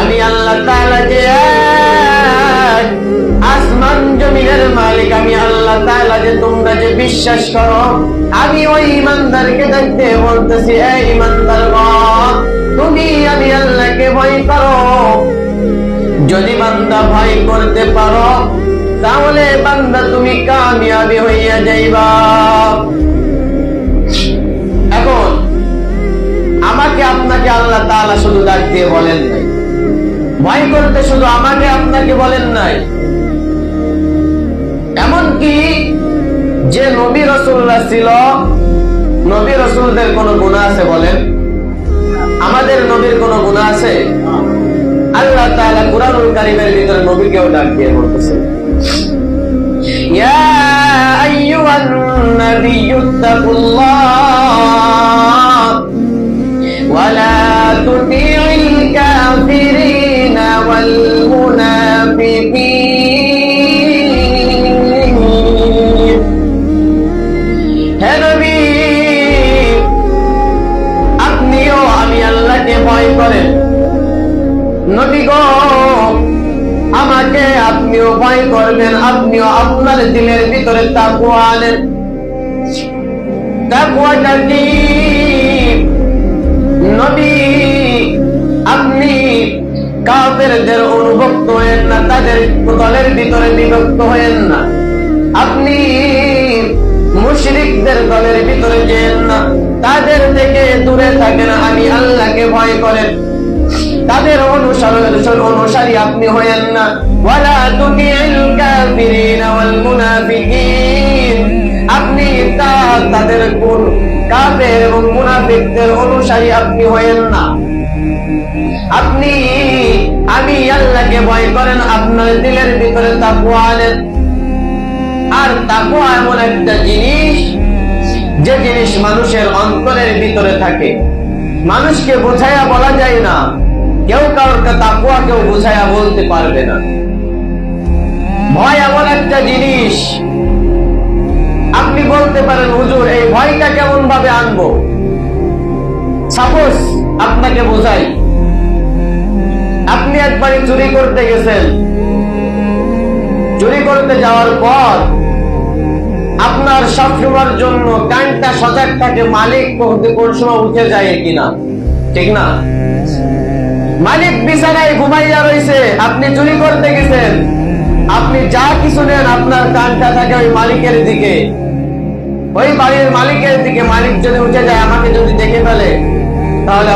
আমি আল্লাহ তাআলা যে আসমান জমিনের মালিক, আমি আল্লাহ তাআলা যে তোমরা যে বিশ্বাস করো, আমি ওই ঈমানদারকে দেখতে বলতেছি, এই ঈমানদারগণ, তুমি আমি আল্লাহকে ভয় করো। যদি বান্দা ভয় করতে পারো তাহলে বান্দা তুমি কামিয়াবি হইয়া যাইবা। এখন আমাকে আপনাকে আল্লাহ তাআলা শুধু ডাক দিয়ে বলেন নাই, ভয় করতে শুধু আমাকে আপনাকে বলেন নাই, এমনকি যে নবী রাসূলরা ছিল, নবী রাসূলদের কোনো গুনাহ আছে বলেন? আমাদের নবীর কোনো গুনাহ আছে? আল্লাহ তাআলা কুরআনুল কারীমের ভিতরে নবীকেও ডাক দিয়ে বলতেছেন, ইয়া আইয়ুহান নাবিয়্যুত্তাকুল্লাহ ওয়ালা তুতি'ল কাফিরিনা ওয়াল মুনাফিকিন। হে নবী, আপনিও আমি আল্লাহকে ভয় করেন। নবী গো, আমাকে আপনিও ভয় করবেন, আপনিও আপনার দিলের ভিতরে তাকওয়া আনেন। তাকওয়াটা কি? নবী, আপনি কাফেরদের অনুভক্ত হয়েন না, তাদের দলের ভিতরে বিভক্ত হয়েন না, আপনি মুশরিকদের দলের ভিতরে যেন না, তাদের থেকে দূরে থাকেন, আমি আল্লাহকে ভয় করেন, তাদের অনুসারী আপনি হয়েন না। ওয়ালা তুতি'ল কাফিরিনা ওয়াল মুনাফিকিন, আপনি তাদের কোন কাফের এবং মুনাফিকদের অনুসারী আপনি হয়েন না। আপনি আমি আল্লাহকে ভয় করেন, আপনার দিলের ভিতরে তাকওয়া আনেন। আর তাকওয়া এমন একটা জিনিস, যে জিনিস মানুষের অন্তরের ভিতরে থাকে, মানুষকে বোঝাইয়া বলা যায় না, কেউ কারোর তাকওয়া কেউ বুঝাইয়া বলতে পারবে না। ভয় এমন একটা জিনিস, আপনি বলতে পারেন, হুজুর এই ভয়টা কেমন ভাবে আনবো? সাপোজ আপনাকে বোঝাই, আপনি একবারই চুরি করতে গেছেন, চুরি করতে যাওয়ার পর আপনার সবসময়ের জন্য কানটা সজাগ থাকে, মালিক কোন সময় উঠে যায় কিনা, ঠিক না? মালিক বিছানায় ঘুমাইয়া রয়েছে, আপনি চুরি করতে গেছেন, আপনি যা কিছু নেন আপনার কানটা থাকে ওই মালিকের দিকে, ওই বাড়ির মালিকের দিকে। মালিক যদি উঠে যায়, আমাকে যদি দেখে ফেলে, তাহলে